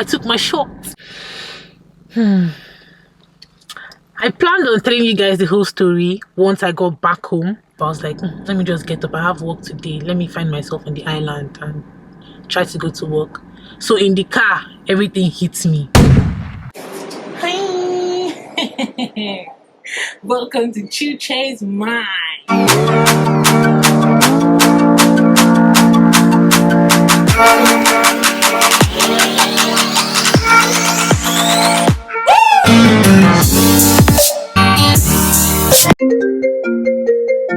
I took my shot. I planned on telling you guys the whole story once I got back home. But I was like, let me just get up. I have work today. Let me find myself on the island and try to go to work. So in the car, everything hits me. Hi. Welcome to Chuche's Mind.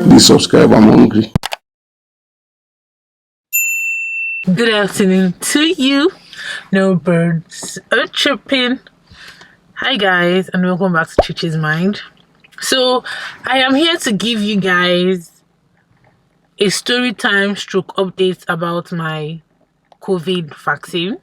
Please subscribe, I'm hungry. Good afternoon to you. No birds are chirping. Hi guys, and welcome back to Chuche's Mind. So I am here to give you guys a story time stroke update about my COVID vaccine.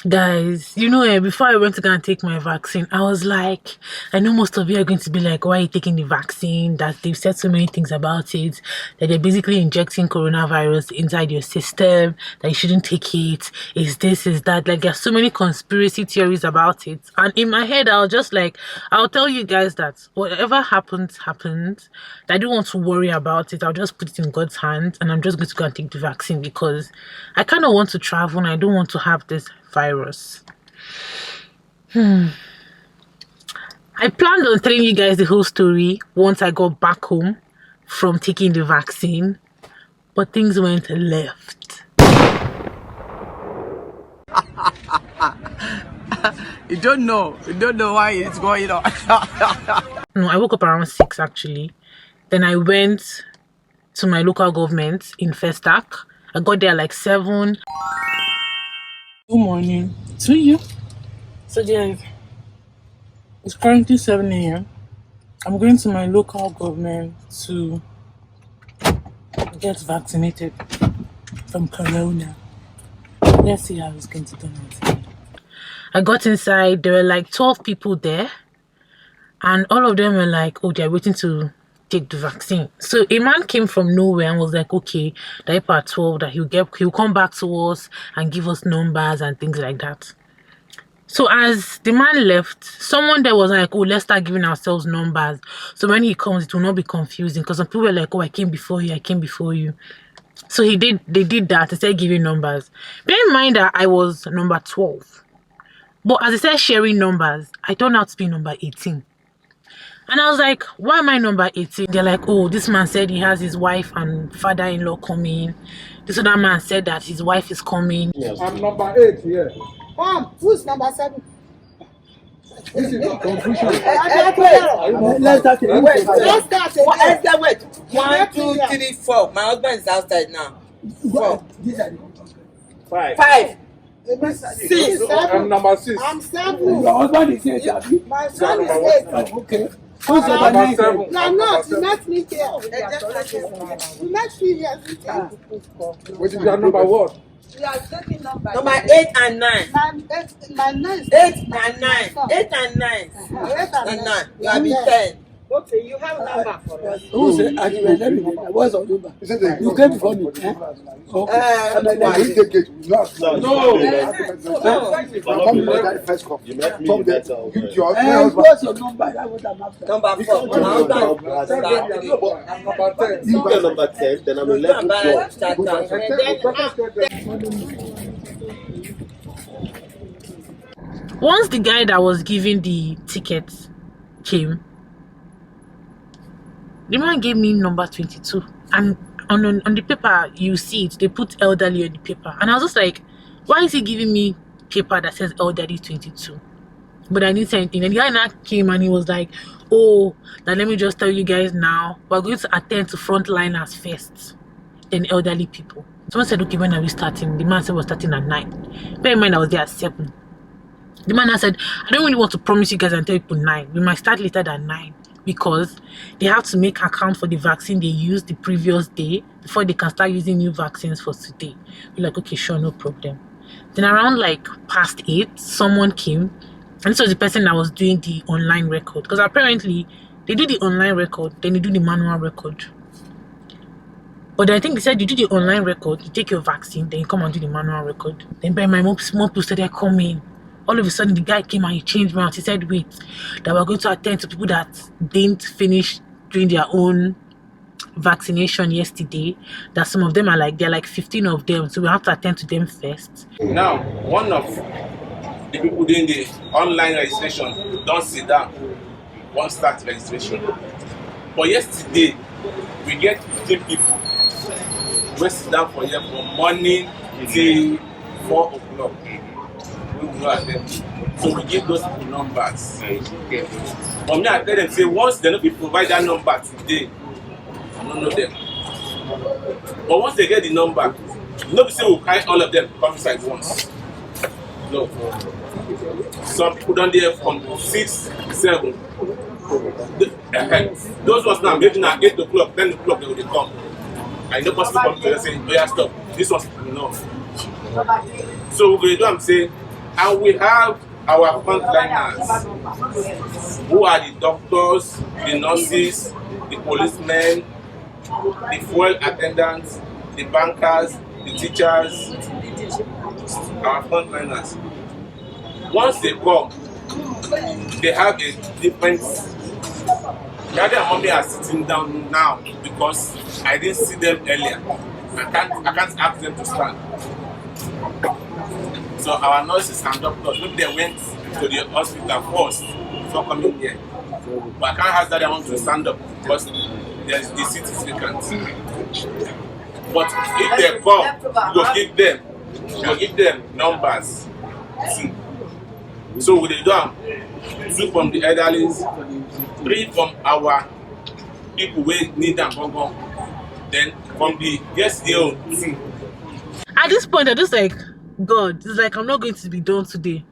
Guys, before I went to go and take my vaccine, I was like, I know most of you are going to be like, why are you taking the vaccine? That they've said so many things about it, that they're basically injecting coronavirus inside your system, that you shouldn't take it, is this, is that. Like, there's so many conspiracy theories about it. And in my head, I'll tell you guys that whatever happens. I don't want to worry about it. I'll just put it in God's hands, and I'm just going to go and take the vaccine because I kind of want to travel and I don't want to have this virus. I planned on telling you guys the whole story once I got back home from taking the vaccine, but things went left. You don't know why it's going on. No, I woke up around 6 actually. Then I went to my local government in Festac. I got there like 7. Good morning to you. So guys, it's currently 7 a.m. I'm going to my local government to get vaccinated from corona. Let's see how it's going to turn out. I got inside, there were like 12 people there, and all of them were like, oh, they're waiting to take the vaccine. So a man came from nowhere and was like, okay, that if at 12 that he'll come back to us and give us numbers and things like that. So as the man left, someone there was like, oh, let's start giving ourselves numbers, so when he comes it will not be confusing, because some people were like, oh, I came before you. So they did that. They started giving numbers. Bear in mind that I was number 12, but as they started sharing numbers, I turned out to be number 18. And I was like, why am I number 18? They're like, oh, this man said he has his wife and father-in-law coming. This other man said that his wife is coming. I'm number 8 here. Who's number 7? This is confusion. Let's start it. Wait. 1, 2, 3, 4. My husband is outside now. 4. 5. 6. I'm number 6. I'm 7. Your husband is 8. My son is 8. Okay. Who's number 7? You are not. You met me here. You met me here. Which is your number what? You are taking number 8 and 9. My 9 is 8 and 9. 8 and 9. 8 and 9. You have been 10. Okay, you have a number for us. Who said what's your number? You came before me. Okay. First come. You met me better. What's your number? Number 4. My husband Number 10. You get number 10, then I'm 11. Once the guy that was giving the tickets came, the man gave me number 22, and on the paper you see it, they put elderly on the paper, and I was just like, why is he giving me paper that says elderly 22? But I didn't say anything. And the guy now came and he was like, oh, now let me just tell you guys now, we're going to attend to frontliners first, then elderly people. Someone said, okay, when are we starting? The man said we're starting at 9. Bear in mind I was there at 7. The man said, I don't really want to promise you guys and tell people 9. We might start later than 9. Because they have to make account for the vaccine they used the previous day before they can start using new vaccines for today. We're like, okay, sure, no problem. Then around like past 8, someone came, and this was the person that was doing the online record, because apparently they do the online record, then they do the manual record. But I think they said you do the online record, you take your vaccine, then you come and do the manual record. Then by my small people started coming. All of a sudden, the guy came and he changed me out. He said, wait, that we're going to attend to people that didn't finish doing their own vaccination yesterday. That some of them are like, they're like 15 of them. So we have to attend to them first. Now, one of the people doing the online registration don't sit down, won't start registration. But yesterday, we get 15 people. We sit down for here from morning till 4 o'clock. We will not attend. So we give those people numbers. For me, I tell them, say, once they don't provide that number today, I don't know them. But once they get the number, nobody say we'll carry all of them come inside once. No. Some people don't there from 6, 7. Those ones now, maybe now 8 o'clock, 10 o'clock, they will come. And no possible come to say, oh yeah, stop. This was enough. So we do, I'm saying, and we have our frontliners, who are the doctors, the nurses, the policemen, the fuel attendants, the bankers, the teachers, our frontliners. Once they come, they have a different. Daddy and mommy are sitting down now because I didn't see them earlier. I can't ask them to stand. So our nurses and doctors, maybe they went to the hospital first before coming here. But I can't ask that I want to stand up because the seat is vacant. But if they come, we will give them numbers. So we do 2 from the elderly, 3 from our people who need them, then from the yesterday. At this point, I just like, God, it's like I'm not going to be done today.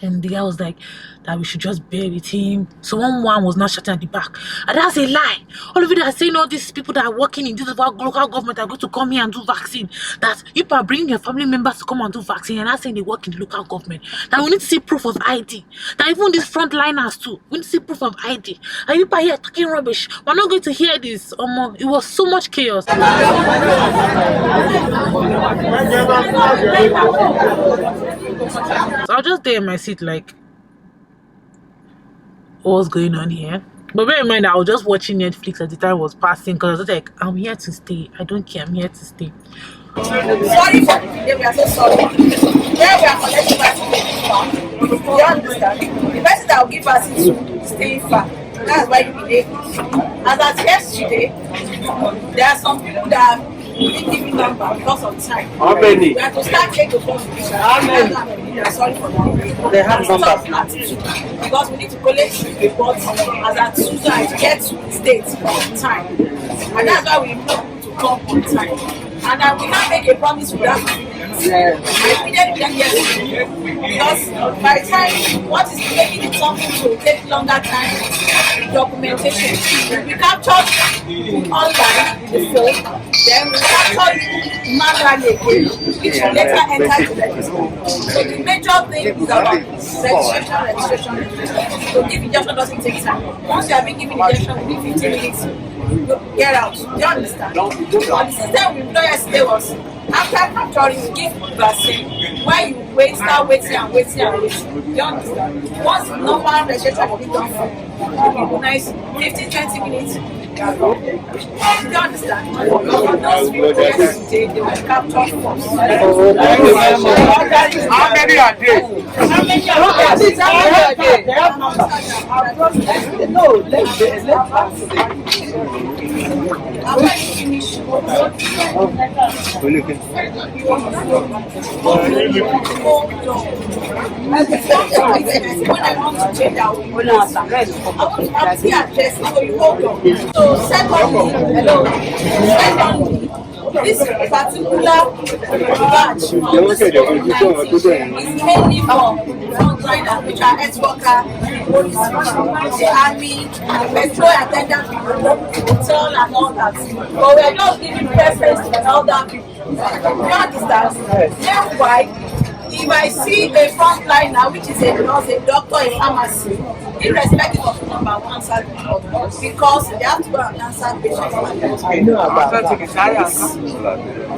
And the guy was like, that we should just bear with him. So one was not shouting at the back. And that's a lie. All of you that are saying all these people that are working in this local government are going to come here and do vaccine. That you are bringing your family members to come and do vaccine. And not saying they work in the local government. That we need to see proof of ID. That even these frontliners too, we need to see proof of ID. And you are here talking rubbish. We're not going to hear this. It was so much chaos. So I was just there in my seat like, what's going on here? But bear in mind, I was just watching Netflix at the time was passing because I was like, I'm here to stay. I don't care, I'm here to stay. Sorry for the delay, we are so sorry. Where we are collecting vaccine, you understand? The person that will give vaccine to stay far. That's why you delay. As at yesterday, there are some people that didn't give me number because of time. How many? We have to start taking the phone. How many? Sorry for that. They have numbers. At 2 because we need to collect the report as at 2 so I get to the states on time. And that's why we know to come on time. And I will not make a promise with that. I immediately can get it. Because by the time what is making it something to take longer time, documentation. We capture online the phone, then we capture manually again, which will later enter to the system. So the major thing is about registration. So if injection doesn't take time, once you have been given injection within 15 minutes, get out. Do you understand? And the system we employ yesterday was after capturing, you give vaccine. Why you start waiting and waiting and waiting. Do you understand? Once normal registration will be done for nice 15-20 minutes. Do you understand? Those people yesterday, they were captured first. How many are there? How many are there? No, let's after you finish, when I want to change our address, so you hold on. So secondly, this particular batch is mainly for frontliners, which are ex-worker, the army, metro attendants, hotel and all that. But we are just giving preference to all that. You understand? That's why if I see a frontliner, which is a nurse, a doctor, a pharmacy, irrespective of the number, I will answer the call because they have to go and answer patients.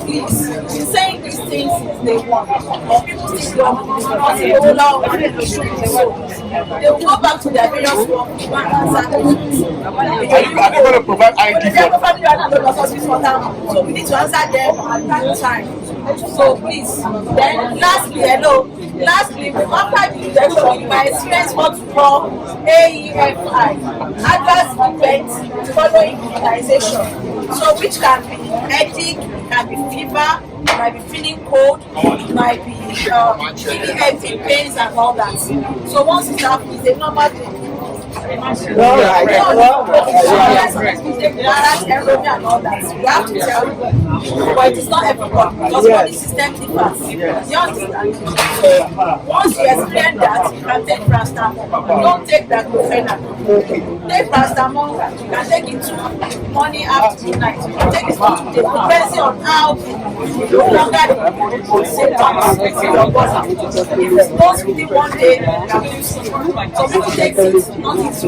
Please, she's saying these things since day one. But people still don't because they will allow them to show the soul. They will go back to their various work and answer questions. Are you going to provide ID so we need to answer them at that time. So please, then lastly, lastly, after the injection, my experience what to call AEFI, adverse event following immunization. So which can be headache, can be fever, might be feeling cold, might be feeling heavy pains and all that. So once it happens, it's a normal thing. And all that. You have to tell them. But it is not everybody because body system differs. You understand? So once you experience that, you can take paracetamol. Don't take that diclofenac. Take paracetamol, you can take it to morning after midnight. You can take it for 2 days, depending on how longer the symptoms in your body. If it's not within 1 day, you can do something. So people take things, not it. Can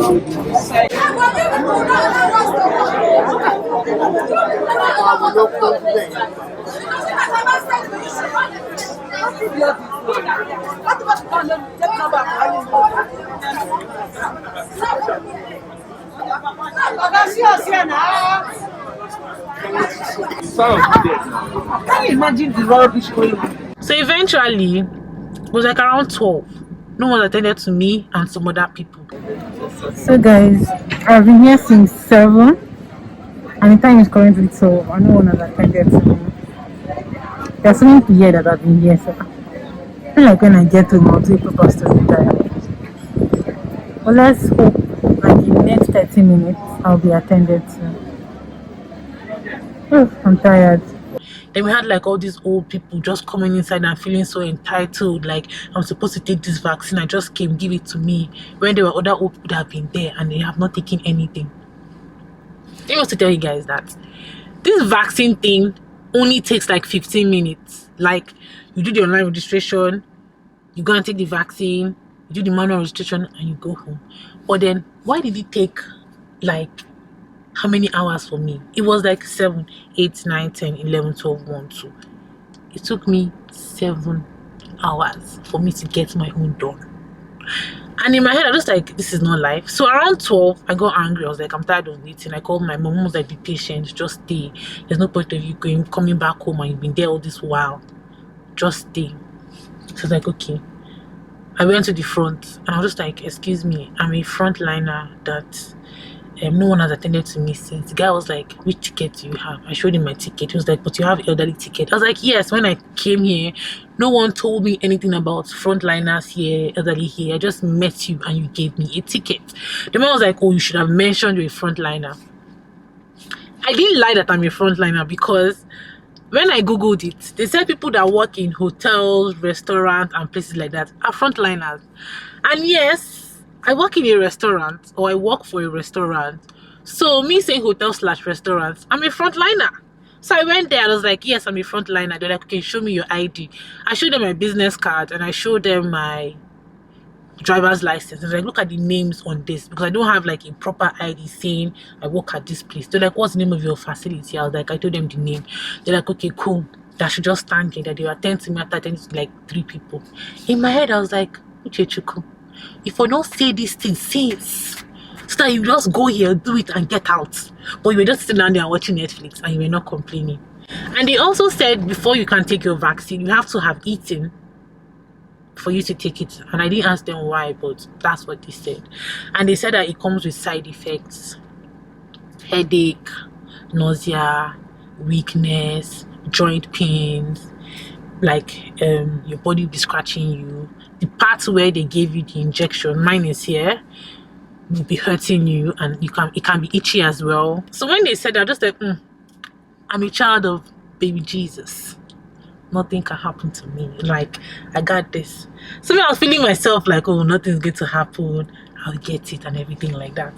you imagine the rubbish going on? So eventually, it was like around 12. No one attended to me and some other people. So guys, I've been here since 7 and the time is currently 12 and no one has attended to me. There's so many people here that have been here, so I feel like when I get home I'll do a proper story time. But let's hope like in the next 30 minutes I'll be attended to. Oh, I'm tired. Then we had like all these old people just coming inside and feeling so entitled, like I'm supposed to take this vaccine, I just came, give it to me, when there were other old people that have been there and they have not taken anything. I want to tell you guys that this vaccine thing only takes like 15 minutes. Like you do the online registration, you go and take the vaccine, you do the manual registration and you go home. But then why did it take like how many hours for me? It was like 7, 8, 9, 10, 11, 12, 1, 2. It took me 7 hours for me to get my own done. And in my head, I was like, this is not life. So around 12, I got angry. I was like, I'm tired of waiting. I called my mom. Mom was like, be patient. Just stay. There's no point of you coming back home and you've been there all this while. Just stay. So I was like, okay. I went to the front and I was just like, excuse me, I'm a frontliner that no one has attended to me since. The guy was like, which ticket do you have? I showed him my ticket. He was like, but you have elderly ticket. I was like, yes. When I came here, no one told me anything about frontliners here, elderly here. I just met you and you gave me a ticket. The man was like, oh, you should have mentioned you're a frontliner. I didn't lie that I'm a frontliner because when I googled it, they said people that work in hotels, restaurants and places like that are frontliners. And yes, I work in a restaurant, or I work for a restaurant. So me saying hotel/restaurants, I'm a frontliner. So I went there and I was like, yes, I'm a frontliner. They're like, okay, show me your ID. I showed them my business card and I showed them my driver's license. I was like, look at the names on this because I don't have like a proper ID saying I work at this place. They're like, what's the name of your facility? I was like, I told them the name. They're like, okay, cool. That should just stand here. That they will attend to me after attending to like 3 people. In my head, I was like, Uchechuku, if I don't say these things since, so that you just go here, do it and get out. But you were just sitting down there watching Netflix and you were not complaining. And they also said before you can take your vaccine, you have to have eaten for you to take it. And I didn't ask them why, but that's what they said. And they said that it comes with side effects: headache, nausea, weakness, joint pains, like your body will be scratching you. The parts where they gave you the injection, mine is here, will be hurting you, and it can be itchy as well. So when they said that, I just like, I'm a child of baby Jesus. Nothing can happen to me. Like, I got this. So I was feeling myself like, oh, nothing's going to happen. I'll get it and everything like that.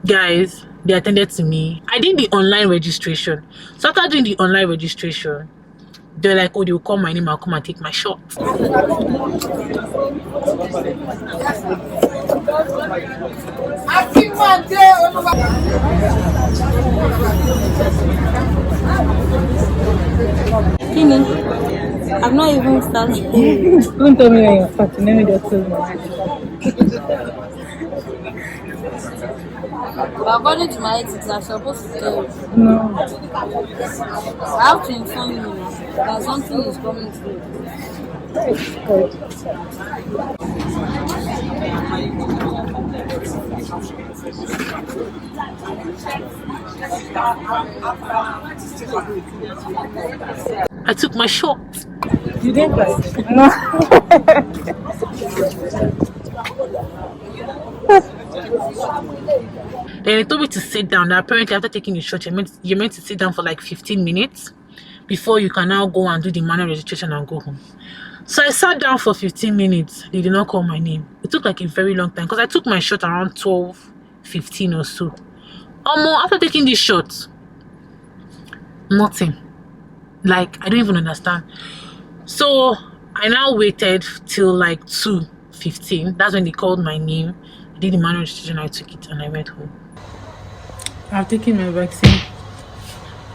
Guys, they attended to me. I did the online registration. So after doing the online registration, They're like, oh, they'll call my name, I'll come and take my shot. Kini, I've not even started. Don't tell me when you're starting, let me just tell you. But according to my ethics, I'm supposed to tell you. No. I have to inform you that something is coming through. I took my shot. You didn't cry? No. Then they told me to sit down. Now, apparently, after taking the shot, you're meant to sit down for like 15 minutes before you can now go and do the manual registration and go home. So I sat down for 15 minutes. They did not call my name. It took like a very long time because I took my shot around 12:15 or so. After taking this shot, nothing. Like, I don't even understand. So I now waited till like 2:15. That's when they called my name. I did the manual registration, I took it, and I went home. I've taken my vaccine.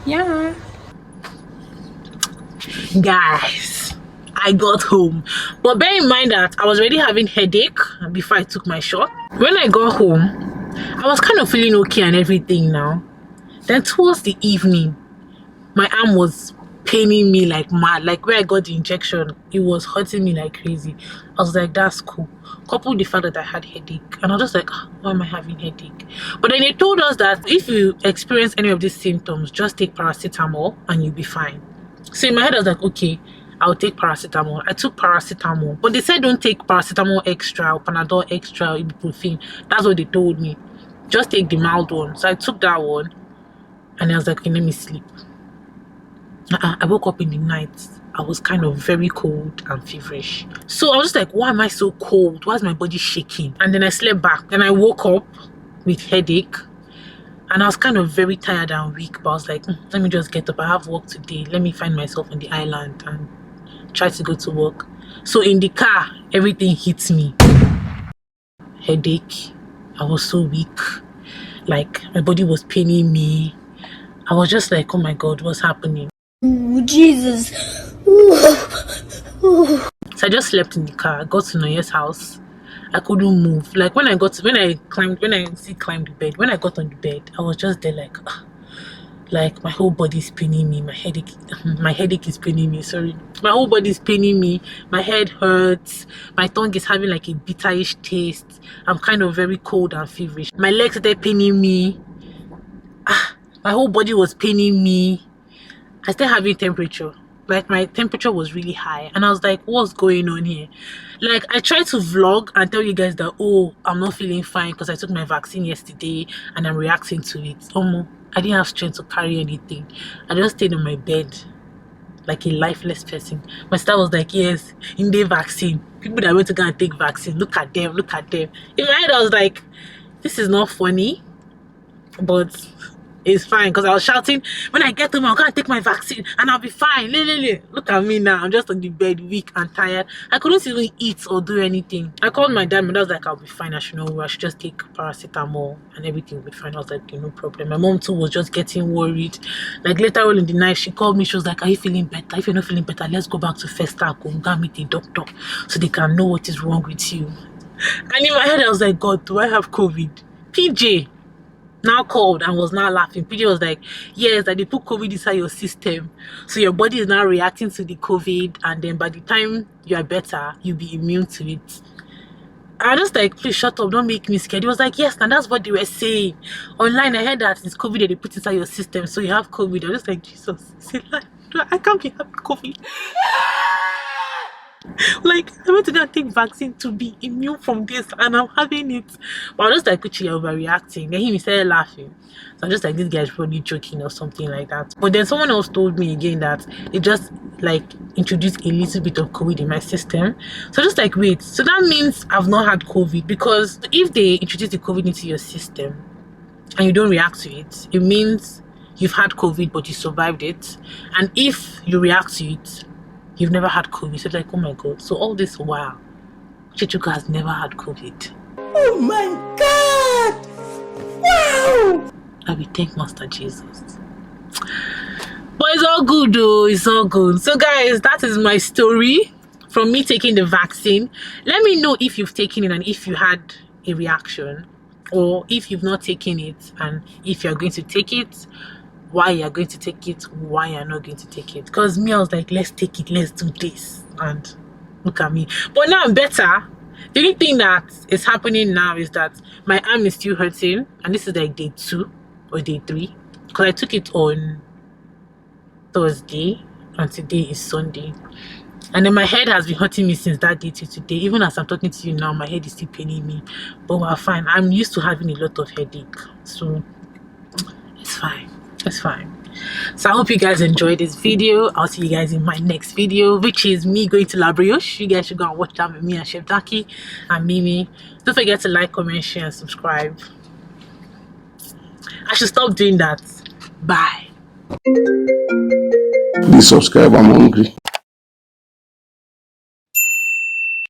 Yeah. Guys, I got home. But bear in mind that I was already having headache before I took my shot. When I got home, I was kind of feeling okay and everything now. Then towards the evening, my arm was paining me like mad. Like where I got the injection, it was hurting me like crazy. I was like, that's cool. Coupled with the fact that I had headache. And I was just like, why am I having headache? But then they told us that if you experience any of these symptoms, just take paracetamol and you'll be fine. So in my head, I was like, okay, I'll take paracetamol. I took paracetamol. But they said don't take paracetamol extra or Panadol extra or ibuprofen. That's what they told me. Just take the mild one. So I took that one. And I was like, okay, let me sleep. I woke up in the night. I was kind of very cold and feverish. So I was just like, why am I so cold? Why is my body shaking? And then I slept back. Then I woke up with headache. And I was kind of very tired and weak. But I was like, let me just get up. I have work today. Let me find myself on the island and try to go to work. So in the car, everything hit me. Headache. I was so weak. Like, my body was paining me. I was just like, oh my God, what's happening? Ooh, Jesus. So I just slept in the car. I got to Noye's house. I couldn't move. Like when I climbed the bed, when I got on the bed, I was just there like my whole body is paining me. My headache is paining me. Sorry. My whole body is paining me. My head hurts. My tongue is having like a bitterish taste. I'm kind of very cold and feverish. My legs started paining me. My whole body was paining me. I started having temperature. Like my temperature was really high. And I was like, what's going on here? Like I tried to vlog and tell you guys that, oh, I'm not feeling fine because I took my vaccine yesterday and I'm reacting to it. I didn't have strength to carry anything. I just stayed on my bed like a lifeless person. My sister was like, yes, in the vaccine. People that went to go and take vaccine, look at them, look at them. In my head, I was like, this is not funny, but it's fine because I was shouting, when I get home, I'll go and take my vaccine and I'll be fine. Look at me now. I'm just on the bed, weak and tired. I couldn't even eat or do anything. I called my dad. My dad was like, I'll be fine. I should know. I should just take paracetamol and everything will be fine. I was like, okay, no problem. My mom too was just getting worried. Like later on in the night, she called me. She was like, are you feeling better? If you're not feeling better, let's go back to Festac or go and meet a doctor so they can know what is wrong with you. And in my head, I was like, God, do I have COVID? PJ now called and was now laughing. PJ was like, yes, that they put COVID inside your system, so your body is now reacting to the COVID, and then by the time you are better, you'll be immune to it. I was just like, please shut up, don't make me scared. He was like, yes, and that's what they were saying online. I heard that it's COVID that they put inside your system, so you have COVID. I was just like, Jesus, I can't be having COVID. Like, I went to go and take vaccine to be immune from this, and I'm having it. But I was just like, Kuchi, you're overreacting. Then he started laughing. So I'm just like, this guy's probably joking or something like that. But then someone else told me again that it just like introduced a little bit of COVID in my system. So just like, wait, so that means I've not had COVID? Because if they introduce the COVID into your system and you don't react to it, it means you've had COVID but you survived it, and if you react to it, you've never had COVID. So it's like, oh my god, so all this while Chichuka has never had COVID. Oh my god! Wow! I will thank Master Jesus. But it's all good though, it's all good. So guys, that is my story from me taking the vaccine. Let me know if you've taken it and if you had a reaction, or if you've not taken it and if you're going to take it, why you're going to take it, why you're not going to take it. Because me, I was like, let's take it, let's do this, and look at me. But now I'm better. The only thing that is happening now is that my arm is still hurting, and this is like day 2 or day 3, because I took it on Thursday and today is Sunday, and then my head has been hurting me since that day to today. Even as I'm talking to you now, my head is still paining me, but we're fine. I'm used to having a lot of headache, so it's fine, it's fine. So I hope you guys enjoyed this video. I'll see you guys in my next video, which is me going to La Brioche. You guys should go and watch that with me and Chef Jackie and Mimi. Don't forget to like, comment, share, and subscribe. I should stop doing that. Bye. Please subscribe, I'm hungry.